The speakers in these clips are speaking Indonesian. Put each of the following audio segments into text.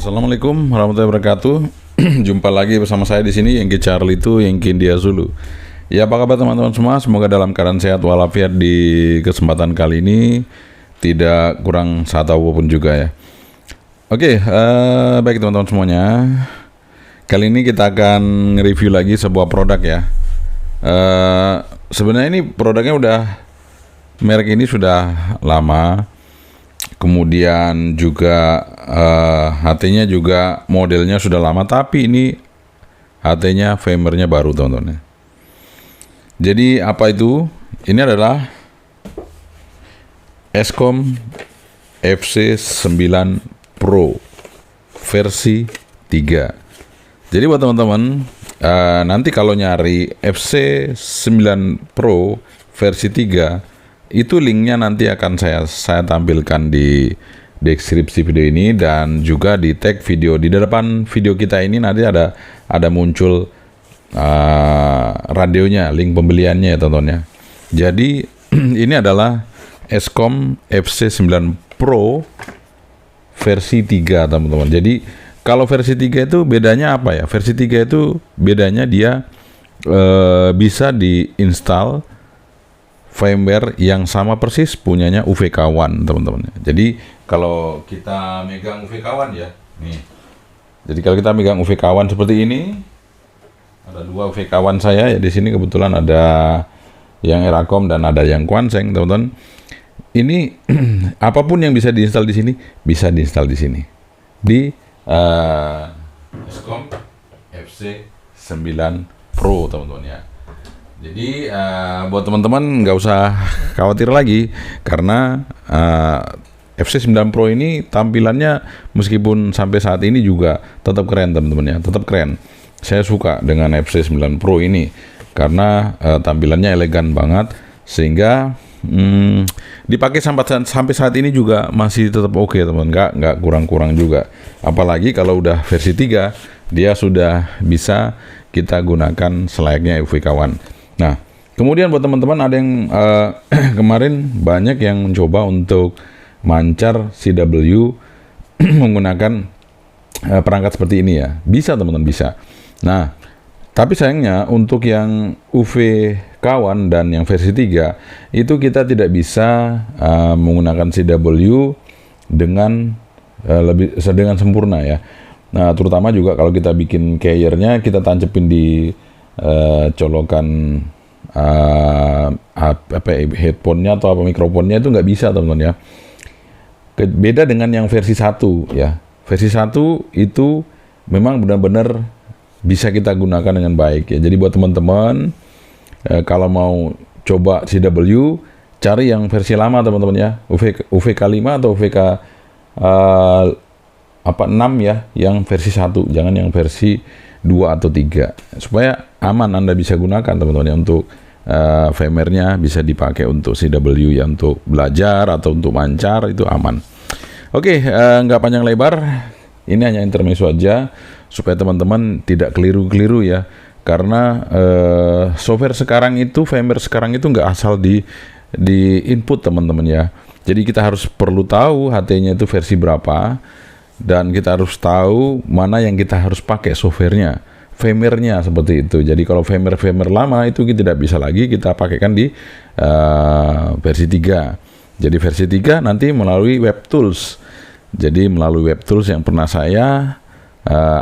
Assalamualaikum warahmatullahi wabarakatuh. Jumpa lagi bersama saya di sini, Yengki Charlie itu Yengki India Zulu. Ya, apa kabar teman-teman semua? Semoga dalam keadaan sehat walafiat di kesempatan kali ini, tidak kurang satu apapun juga ya. Oke, baik teman-teman semuanya. Kali ini kita akan review lagi sebuah produk ya. Sebenarnya ini produknya merek ini sudah lama. Kemudian juga HT-nya juga modelnya sudah lama, tapi ini HT-nya firmware-nya baru teman-teman. Jadi apa itu? Ini adalah Eskom FC9 Pro versi 3. Jadi buat teman-teman, nanti kalau nyari FC9 Pro versi 3, itu linknya nanti akan saya tampilkan di deskripsi video ini, dan juga di tag video di depan video kita ini nanti ada muncul radionya, link pembeliannya ya teman-teman ya. Jadi ini adalah Eskom FC9 Pro versi 3 teman-teman. Jadi kalau versi 3 itu bedanya apa ya? Versi 3 itu bedanya dia bisa diinstal firmware yang sama persis punyanya UVK-1 teman-teman. Jadi kalau kita megang UVK-1 ya, nih. Jadi kalau kita megang UVK-1 seperti ini, ada dua UVK-1 saya ya di sini, kebetulan ada yang Eracom dan ada yang Quanseng teman-teman. Ini apapun yang bisa diinstal di sini bisa diinstal di sini di Eskom FC9 Pro teman-teman ya. Jadi buat teman-teman nggak usah khawatir lagi, karena FC9 Pro ini tampilannya meskipun sampai saat ini juga tetap keren teman-teman ya, tetap keren. Saya suka dengan FC9 Pro ini karena tampilannya elegan banget, sehingga dipakai sampai saat ini juga masih tetap oke teman, nggak kurang-kurang juga. Apalagi kalau udah versi 3, dia sudah bisa kita gunakan selayaknya UVK-1. Nah, kemudian buat teman-teman ada yang kemarin banyak yang mencoba untuk mancar CW menggunakan perangkat seperti ini ya. Bisa teman-teman, bisa. Nah, tapi sayangnya untuk yang UVK-1 dan yang versi 3 itu kita tidak bisa menggunakan CW dengan dengan sempurna ya. Nah, terutama juga kalau kita bikin carrier-nya, kita tancepin di colokan headphone-nya atau mikrofonnya, itu nggak bisa teman-teman ya. Beda dengan yang versi 1 ya. Versi 1 itu memang benar-benar bisa kita gunakan dengan baik ya. Jadi buat teman-teman kalau mau coba CW, cari yang versi lama teman-teman ya, UVK5 atau UVK 6 ya, yang versi 1, jangan yang versi 2 atau 3, supaya aman Anda bisa gunakan teman-teman ya. Untuk firmware-nya bisa dipakai untuk CW ya, untuk belajar atau untuk mancar itu aman. Oke, nggak panjang lebar, ini hanya intermezzo aja supaya teman-teman tidak keliru-keliru ya, karena software sekarang itu, firmware sekarang itu nggak asal di input teman-teman ya. Jadi kita perlu tahu HT-nya itu versi berapa, dan kita harus tahu mana yang kita harus pakai softwarenya, firmware-nya seperti itu. Jadi kalau firmware lama itu kita tidak bisa lagi kita pakaikan di versi 3. Jadi versi 3 nanti melalui web tools. Jadi melalui web tools yang pernah saya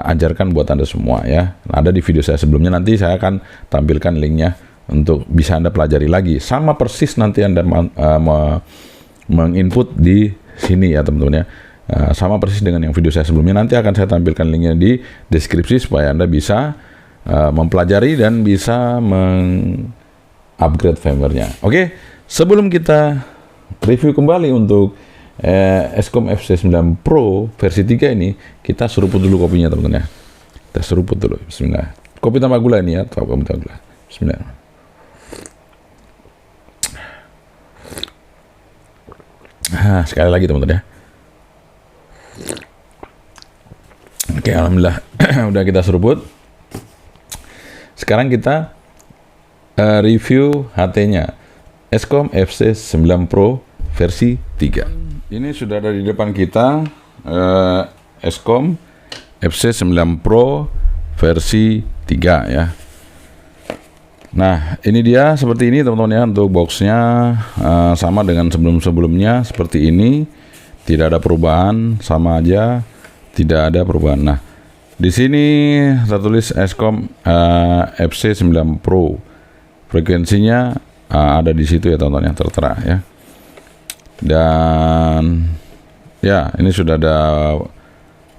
ajarkan buat Anda semua ya. Ada di video saya sebelumnya, nanti saya akan tampilkan linknya untuk bisa Anda pelajari lagi. Sama persis nanti Anda menginput di sini ya teman-teman ya. Sama persis dengan yang video saya sebelumnya, nanti akan saya tampilkan linknya di deskripsi supaya Anda bisa mempelajari dan bisa mengupgrade firmware-nya. Oke, sebelum kita review kembali untuk Eskom FC9 Pro versi 3 ini, kita seruput dulu kopinya teman-teman ya. Kita seruput dulu, bismillah. Kopi tanpa gula ini ya, kopi tanpa gula. Bismillah. Sekali lagi teman-teman ya. Oke, alhamdulillah udah kita seruput. Sekarang kita review HT-nya Eskom FC9 Pro versi 3. Ini sudah ada di depan kita Eskom FC9 Pro versi 3 ya. Nah, ini dia seperti ini teman-teman ya, untuk boxnya sama dengan sebelum-sebelumnya seperti ini, tidak ada perubahan, sama aja, tidak ada perubahan. Nah, di sini tertulis Escom FC9 Pro, frekuensinya ada di situ ya teman-teman ya, tertera ya. Dan ya, ini sudah ada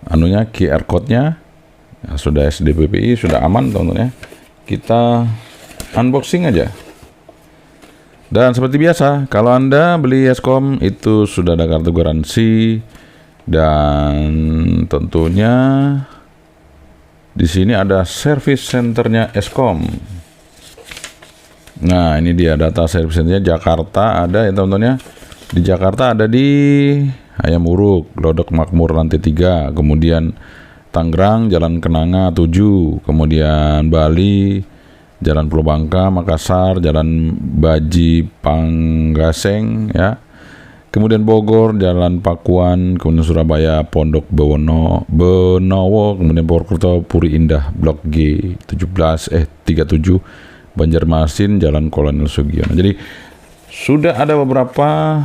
anunya, QR code-nya, ya, sudah SDPPI, sudah aman teman-teman ya. Kita unboxing aja. Dan seperti biasa, kalau Anda beli Escom itu sudah ada kartu garansi, dan tentunya di sini ada service centernya Escom. Nah, ini dia data service centernya. Jakarta ada ya teman-teman ya. Di Jakarta ada di Hayam Wuruk, Glodok Makmur lantai 3, kemudian Tangerang Jalan Kenanga 7, kemudian Bali Jalan Pulau Bangka, Makassar, Jalan Baji Panggaseng ya. Kemudian Bogor, Jalan Pakuan, kemudian Surabaya, Pondok Benowo, kemudian Purwokerto, Puri Indah, Blok G 37, Banjarmasin, Jalan Kolonel Sugiono. Jadi sudah ada beberapa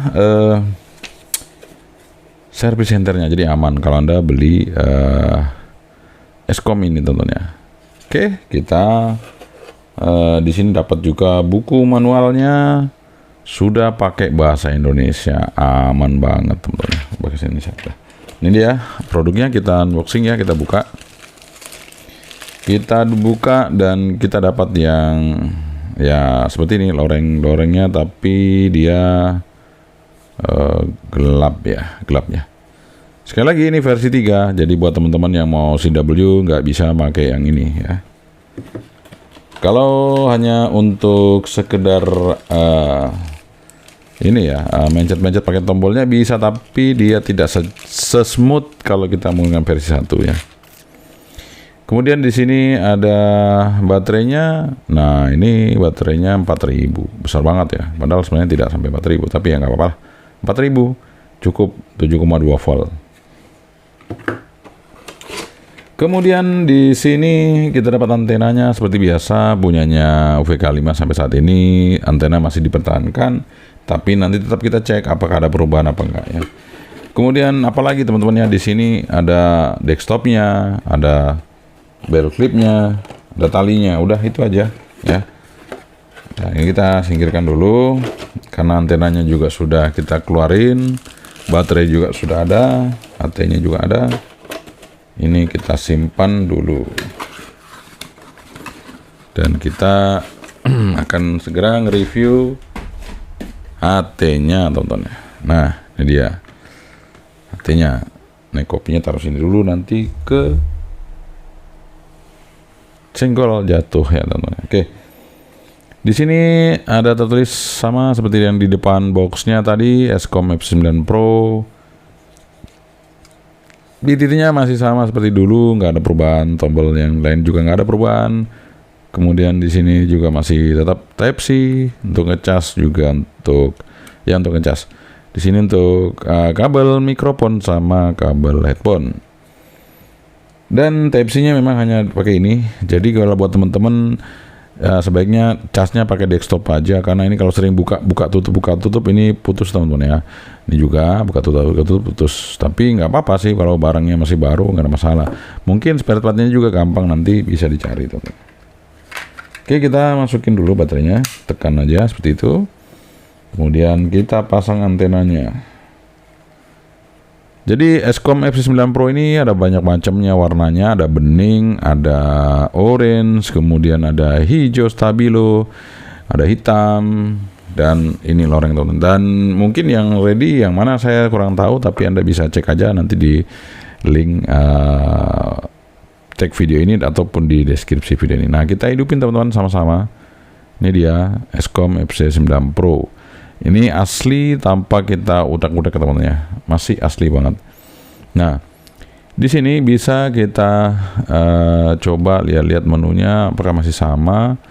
service centernya, jadi aman kalau Anda beli Escom ini tentunya. Oke, kita di sini dapat juga buku manualnya, sudah pakai bahasa Indonesia, aman banget teman-teman. Bahasa Indonesia. Ini dia produknya, kita unboxing ya, kita buka dan kita dapat yang ya seperti ini, loreng-lorengnya, tapi dia gelapnya. Sekali lagi ini versi 3, jadi buat teman-teman yang mau CW nggak bisa pakai yang ini ya. Kalau hanya untuk sekedar ini ya, mencet-mencet pakai tombolnya bisa, tapi dia tidak sesmooth kalau kita menggunakan versi 1 ya. Kemudian di sini ada baterainya. Nah, ini baterainya 4000, besar banget ya. Padahal sebenarnya tidak sampai 4000, tapi ya nggak apa-apa lah. 4000 cukup 7,2 volt. Kemudian di sini kita dapat antenanya seperti biasa, punyanya UVK5 sampai saat ini antena masih dipertahankan, tapi nanti tetap kita cek apakah ada perubahan apa enggak ya. Kemudian apalagi teman-teman ya, di sini ada desktopnya, ada bell clipnya, ada talinya, udah itu aja ya. Nah, ini kita singkirkan dulu karena antenanya juga sudah kita keluarin, baterai juga sudah ada, HT-nya juga ada. Ini kita simpan dulu dan kita akan segera nge-review HT-nya teman-teman. Nah, ini dia HT-nya. Nah, kopinya taruh sini dulu, nanti ke senggol jatuh ya teman-teman. Oke. Di sini ada tertulis sama seperti yang di depan boxnya tadi, Escom FC9 Pro. Di titiknya masih sama seperti dulu, nggak ada perubahan. Tombol yang lain juga nggak ada perubahan. Kemudian di sini juga masih tetap Type-C, untuk ngecas juga untuk ngecas. Di sini untuk kabel mikrofon sama kabel headphone. Dan Type-C-nya memang hanya pakai ini. Jadi kalau buat teman-teman ya, sebaiknya casnya pakai desktop aja, karena ini kalau sering buka tutup ini putus teman-teman ya. Ini juga buka tutup putus, tapi nggak apa-apa sih kalau barangnya masih baru, nggak ada masalah. Mungkin spare part-nya juga gampang, nanti bisa dicari teman-teman. Oke, kita masukin dulu baterainya, tekan aja seperti itu. Kemudian kita pasang antenanya. Jadi Escom FC9 Pro ini ada banyak macamnya warnanya, ada bening, ada orange, kemudian ada hijau stabilo, ada hitam, dan ini loreng teman-teman. Dan mungkin yang ready yang mana saya kurang tahu, tapi Anda bisa cek aja nanti di link cek video ini ataupun di deskripsi video ini. Nah, kita hidupin teman-teman sama-sama. Ini dia Escom FC9 Pro. Ini asli tanpa kita udak-udak teman-teman ya, masih asli banget. Nah, di sini bisa kita coba lihat-lihat menunya apakah masih sama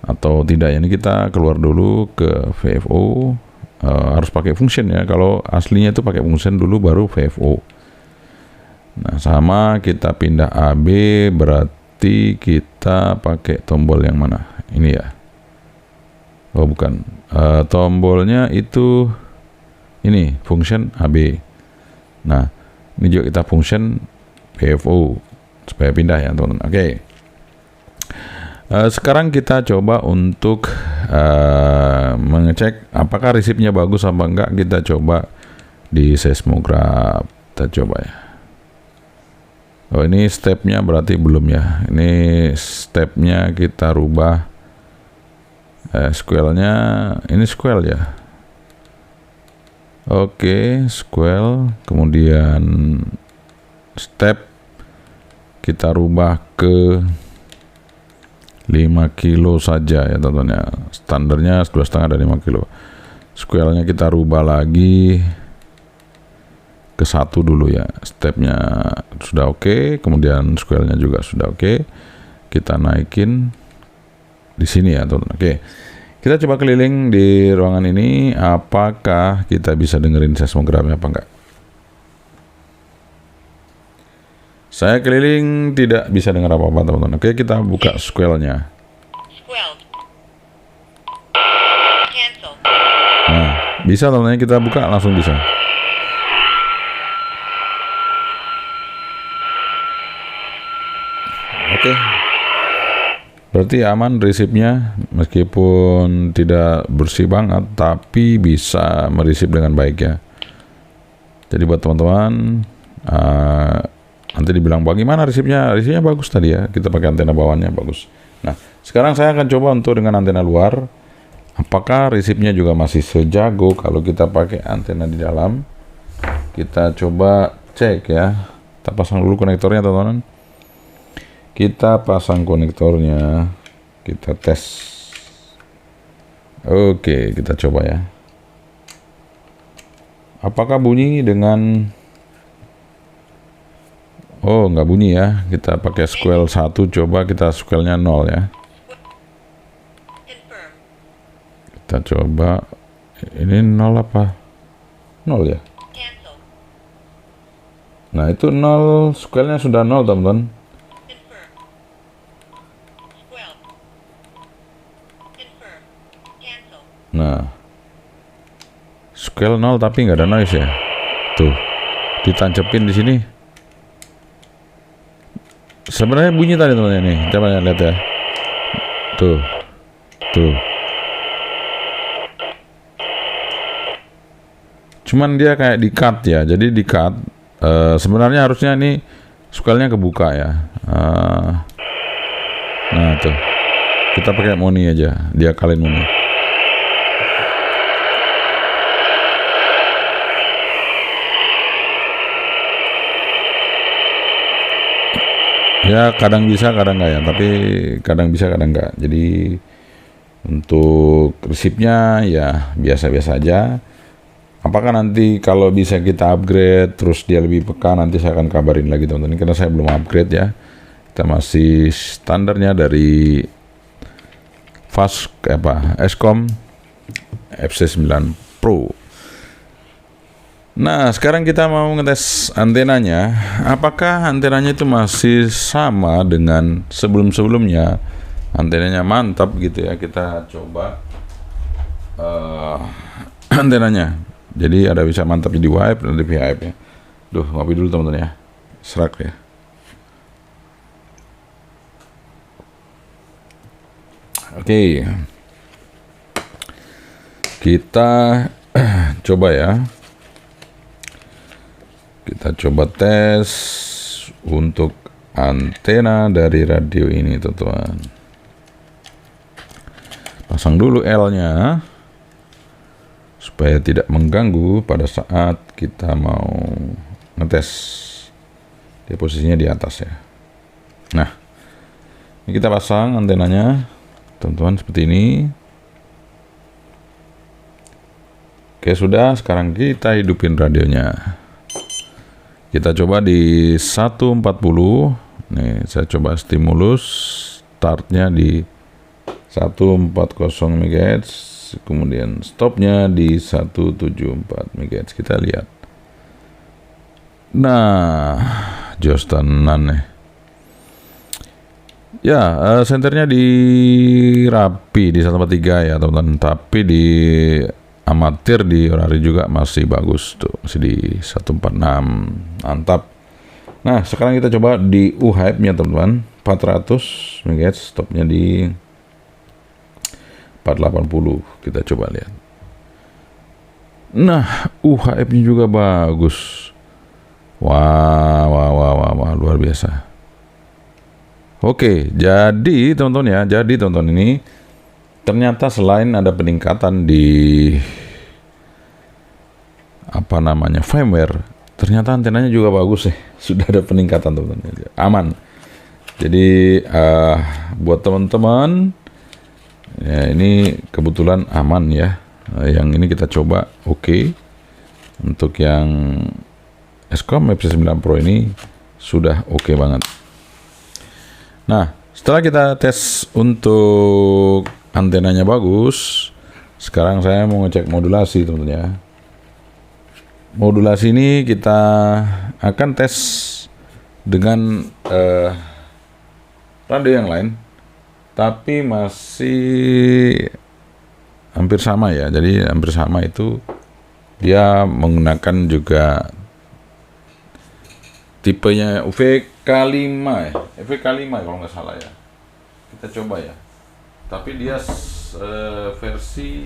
atau tidak. Ini kita keluar dulu ke VFO, harus pakai function ya. Kalau aslinya itu pakai function dulu baru VFO. Nah, sama kita pindah AB, berarti kita pakai tombol yang mana? Ini ya. Oh, bukan. Tombolnya itu ini, function AB. Nah, ini juga kita function PFO supaya pindah ya, teman-teman. Oke. Sekarang kita coba untuk mengecek apakah resipnya bagus apa enggak. Kita coba di seismograph. Kita coba ya. Oh, ini stepnya berarti belum ya. Ini stepnya kita rubah. SQL-nya ini SQL ya. Oke, SQL. Kemudian step kita rubah ke 5 kilo saja ya, teman-teman ya. Standarnya 2,5 dari 5 kilo. SQL-nya kita rubah lagi ke 1 dulu ya. Stepnya sudah oke, kemudian SQL-nya juga sudah oke. Kita naikin di sini ya, teman-teman. Oke. Kita coba keliling di ruangan ini, apakah kita bisa dengerin seismografnya apa enggak. Saya keliling tidak bisa dengar apa-apa, teman-teman. Oke, kita buka SQL-nya. Nah, bisa, teman-teman, kita buka langsung bisa. Oke. Berarti aman resipnya, meskipun tidak bersih banget, tapi bisa meresip dengan baik ya. Jadi buat teman-teman, nanti dibilang bagaimana resipnya, resipnya bagus tadi ya. Kita pakai antena bawahnya bagus. Nah, sekarang saya akan coba untuk dengan antena luar. Apakah resipnya juga masih sejago kalau kita pakai antena di dalam? Kita coba cek ya. Kita pasang dulu konektornya, teman-teman. Kita pasang konektornya, kita tes. Oke, kita coba ya. Apakah bunyi dengan... Oh, nggak bunyi ya. Kita pakai SQL 1, coba kita SQL-nya 0 ya. Kita coba. Ini 0 apa? 0 ya? Nah, itu 0, SQL-nya sudah 0, teman-teman. Nah, SQL 0 tapi nggak ada noise ya. Tuh, ditancepin di sini. Sebenarnya bunyi tadi, teman-teman, nih. Coba lihat ya. Tuh, tuh. Cuman dia kayak di-cut ya. Jadi di-cut. Sebenarnya harusnya ini SQL-nya kebuka ya. Nah, tuh. Kita pakai Moni aja. Dia kalian Moni. Ya, kadang bisa, kadang enggak ya. Tapi kadang bisa, kadang enggak. Jadi untuk resipnya ya biasa-biasa aja. Apakah nanti kalau bisa kita upgrade terus dia lebih peka, nanti saya akan kabarin lagi, teman-teman. Karena saya belum upgrade ya. Kita masih standarnya dari Eskom FC9 Pro. Nah, sekarang kita mau ngetes antenanya. Apakah antenanya itu masih sama dengan sebelum-sebelumnya? Antenanya mantap gitu ya. Kita coba antenanya. Jadi ada bisa mantap di wipe dan di VHF ya. Duh, ngopi dulu, teman-teman ya. Serak ya. Oke. Kita coba ya. Kita coba tes untuk antena dari radio ini, teman-teman. Pasang dulu L-nya supaya tidak mengganggu pada saat kita mau ngetes. Dia posisinya di atas ya. Nah, ini kita pasang antenanya, teman-teman, seperti ini. Oke, sudah. Sekarang kita hidupin radionya. Kita coba di 140. Nih, saya coba stimulus. Startnya di 140 MHz. Kemudian stopnya di 174 MHz. Kita lihat. Nah, Jostanan nih. Ya, senternya di rapi di 143 ya teman-teman. Tapi di amatir di Ferrari juga masih bagus tuh, masih di 146. Mantap. Nah, sekarang kita coba di UHF-nya teman-teman. 400 MHz, stopnya di 480. Kita coba lihat. Nah, UHF-nya juga bagus. Wah, luar biasa. Oke, jadi teman-teman ya, ini ternyata selain ada peningkatan di firmware, ternyata antenanya juga bagus sih. Sudah ada peningkatan teman-teman, aman. Jadi buat teman-teman ya, ini kebetulan aman ya. Yang ini kita coba oke. Untuk yang Escom FC9 Pro ini sudah oke banget. Nah, setelah kita tes untuk antenanya bagus, sekarang saya mau ngecek modulasi teman-teman ya. Modulasi ini kita akan tes dengan radio yang lain, tapi masih hampir sama ya. Jadi hampir sama itu dia menggunakan juga tipenya UVK5 ya, UVK5 kalau nggak salah ya. Kita coba ya. Tapi dia versi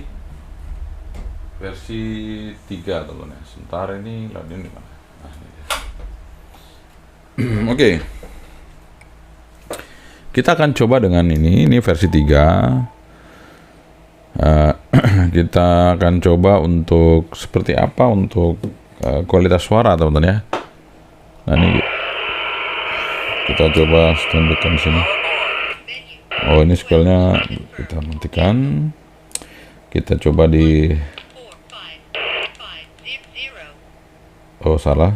3 teman-teman ya. Sebentar ini radio di mana? Nah, ini dia. Oke. Kita akan coba dengan ini versi 3. Kita akan coba untuk seperti apa untuk kualitas suara teman-teman ya. Nah, ini kita coba standbykan sini. Oh, ini scrollnya kita matikan. Kita coba di. Oh, salah.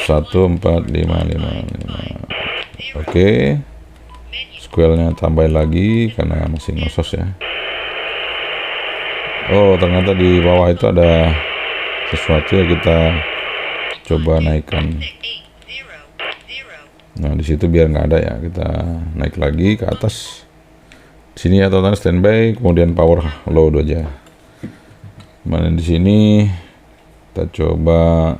14555. Oke. Scrollnya tambah lagi karena masih ngosos ya. Oh, ternyata di bawah itu ada sesuatu yang kita coba naikkan. Nah, di situ biar nggak ada ya, kita naik lagi ke atas. Sini ya teman-teman, standby, kemudian power load aja. Kemudian di sini kita coba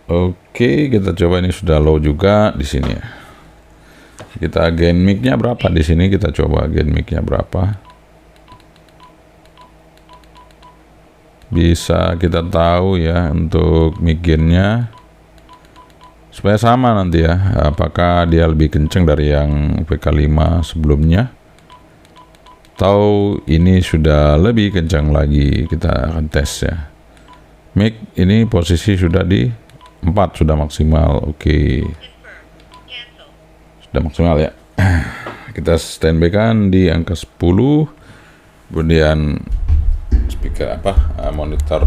oke, kita coba ini sudah low juga di sini ya. Kita gain mic-nya berapa di sini? Kita coba gain mic-nya berapa. Bisa kita tahu ya untuk mic gain-nya supaya sama nanti ya. Apakah dia lebih kenceng dari yang VK5 sebelumnya? Atau ini sudah lebih kencang lagi? Kita akan tes ya. Mic ini posisi sudah di 4, sudah maksimal. Oke. Sudah maksimal ya. Kita standby kan di angka 10. Kemudian speaker monitor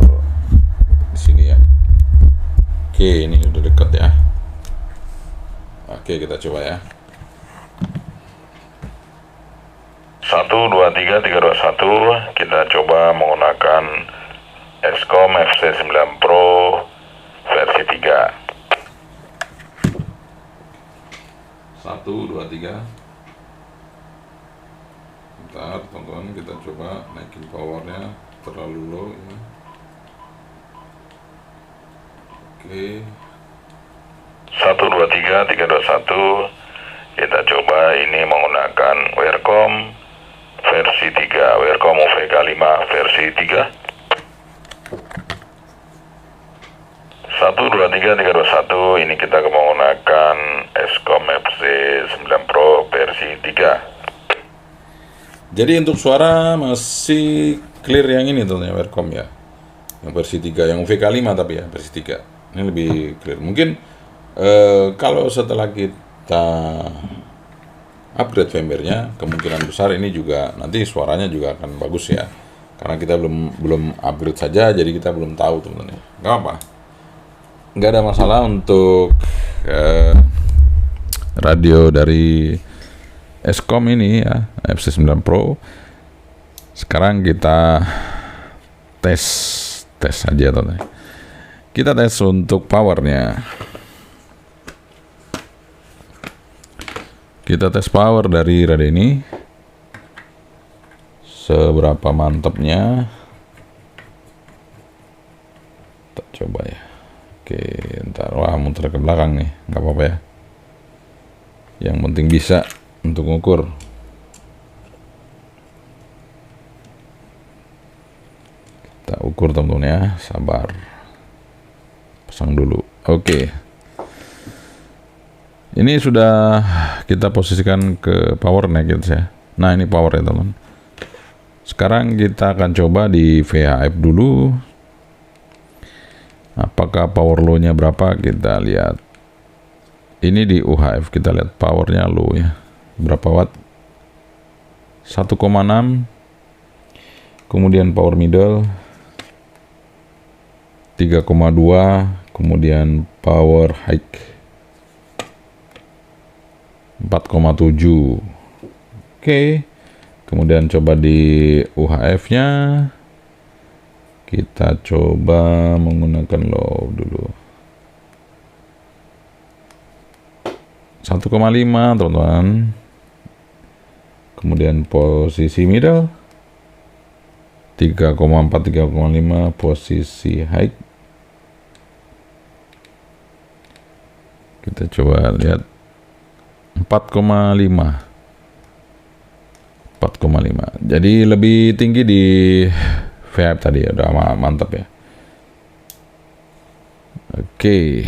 di sini ya. Oke, ini udah dekat ya. Oke, kita coba ya. 1 2 3 3 2 1. Kita coba menggunakan Escom FC9 Pro versi 3. 1 2 3. Bentar teman-teman, kita coba naikin powernya, terlalu low ya. Oke. 1 2 3 3 2 1. Kita coba ini menggunakan Wirecom versi 3, Wirecom UVK5 versi 3. 1 2 3 3 2 1. Ini kita menggunakan Escom FC9 Pro versi 3. Jadi untuk suara masih clear yang ini tuh ya, Wirecom ya. Yang versi 3, yang UVK5 tapi ya versi 3. Ini lebih clear. Mungkin kalau setelah kita upgrade firmware-nya, kemungkinan besar ini juga nanti suaranya juga akan bagus ya. Karena kita belum upgrade saja, jadi kita belum tahu teman-teman. Nggak apa, nggak ada masalah untuk radio dari Escom ini ya, FC9 Pro. Sekarang kita tes aja teman. Kita tes untuk powernya. Kita tes power dari radio ini. Seberapa mantapnya. Kita coba ya. Oke, ntar wah muter ke belakang nih, nggak apa-apa ya. Yang penting bisa untuk ngukur. Kita ukur teman-teman ya, sabar. Pasang dulu. Oke. Ini sudah kita posisikan ke power naked ya. Nah, ini power ya teman. Sekarang kita akan coba di VHF dulu. Apakah power low-nya berapa? Kita lihat. Ini di UHF kita lihat powernya low ya. Berapa watt? 1,6. Kemudian power middle 3,2. Kemudian power high 4,7. Oke. Kemudian coba di UHF-nya. Kita coba menggunakan low dulu. 1,5 teman-teman. Kemudian posisi middle 3,4 3,5, posisi high. Kita coba lihat 4,5. Jadi lebih tinggi di VHF tadi ya, udah mantap ya. Oke.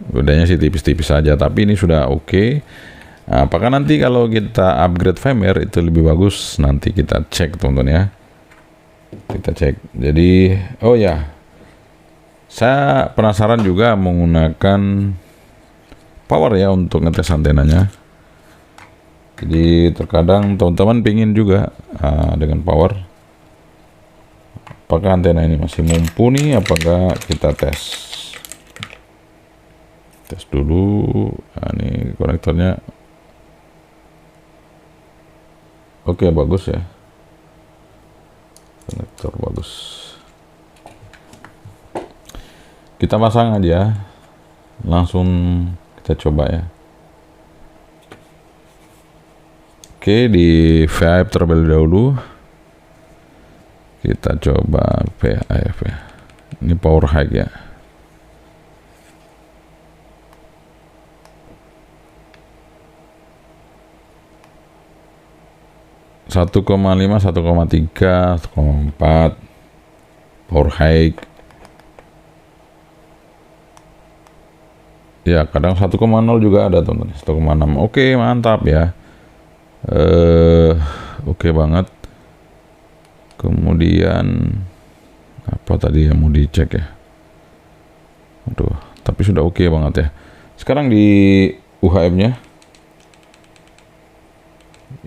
Udahnya sih tipis-tipis saja, tapi ini sudah oke. Nah, apakah nanti kalau kita upgrade firmware itu lebih bagus? Nanti kita cek teman-teman ya. Kita cek. Jadi, oh ya, saya penasaran juga menggunakan power ya untuk ngetes antenanya. Jadi terkadang teman-teman pingin juga dengan power. Apakah antena ini masih mumpuni? Apakah kita tes? Tes dulu. Nah, ini konektornya. Oke, bagus ya. Konektor bagus. Kita pasang aja. Langsung kita coba ya. Oke, di VHF terlebih dahulu. Kita coba VHF ya. Ini power high ya. 1,5, 1,3, 1,4 power high. Ya, kadang 1,0 juga ada teman-teman. 1,6. Oke, mantap ya. Oke banget. Kemudian apa tadi yang mau dicek ya? Aduh, tapi sudah oke banget ya. Sekarang di UHF-nya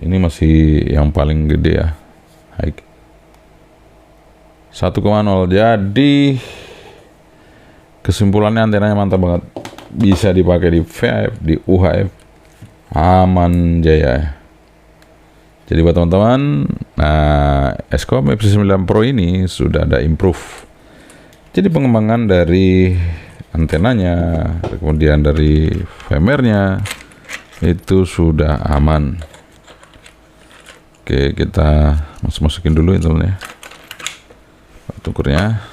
ini masih yang paling gede ya, high 1,0. Jadi kesimpulannya antenanya mantap banget, bisa dipakai di VHF, di UHF, aman jaya ya. Jadi buat teman-teman, nah Escom FC9 Pro ini sudah ada improve. Jadi pengembangan dari antenanya, kemudian dari firmware-nya itu sudah aman. Oke, kita masukin dulu ya teman ya, ukurnya.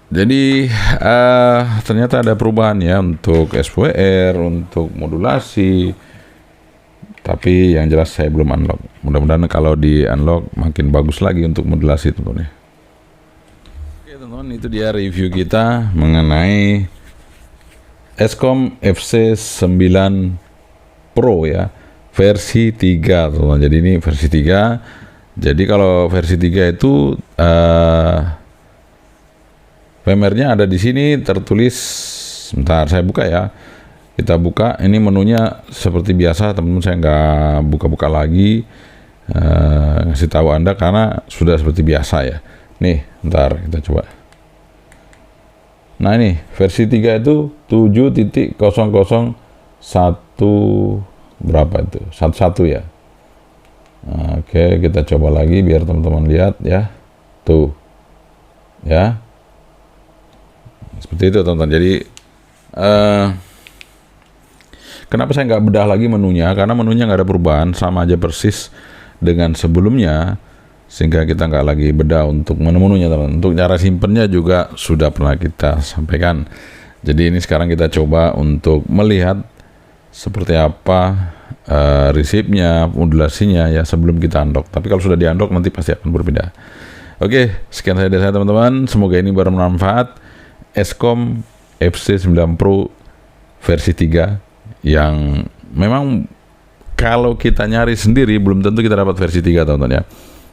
Jadi ternyata ada perubahan ya untuk SWR, untuk modulasi. Tapi yang jelas saya belum unlock. Mudah-mudahan kalau di unlock makin bagus lagi untuk modulasi teman-teman ya. Oke teman-teman, itu dia review kita mengenai Escom FC9 Pro ya, versi 3 teman-teman. Jadi ini versi 3. Jadi kalau versi 3 itu firmware-nya ada di sini tertulis. Sebentar saya buka ya. Kita buka, ini menunya seperti biasa teman-teman, saya nggak buka-buka lagi, ngasih tahu Anda karena sudah seperti biasa ya. Nih, ntar kita coba. Nah ini versi 3 itu 7.001 berapa itu? 11 ya. Oke, kita coba lagi biar teman-teman lihat ya. Tuh. Ya. Seperti itu teman-teman. Jadi kenapa saya nggak bedah lagi menunya? Karena menunya nggak ada perubahan, sama aja persis dengan sebelumnya, sehingga kita nggak lagi bedah untuk menu-menunya teman-teman. Untuk cara simpennya juga sudah pernah kita sampaikan. Jadi ini sekarang kita coba untuk melihat seperti apa resipnya, modulasinya ya sebelum kita unlock. Tapi kalau sudah di unlock nanti pasti akan berbeda. Oke, sekian dari saya teman-teman. Semoga ini bermanfaat. Eskom FC9 Pro versi 3 yang memang kalau kita nyari sendiri belum tentu kita dapat versi 3 teman-teman ya.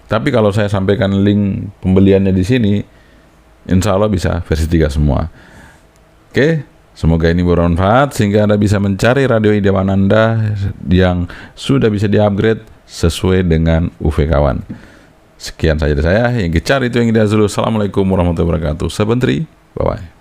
Tapi kalau saya sampaikan link pembeliannya di sini, insya Allah bisa versi 3 semua. Oke. Semoga ini bermanfaat sehingga Anda bisa mencari radio idaman Anda yang sudah bisa di-upgrade sesuai dengan UV kawan. Sekian saja dari saya. Yang dicari itu yang ideal dulu. Assalamualaikum warahmatullahi wabarakatuh. Sebentri. Bye-bye.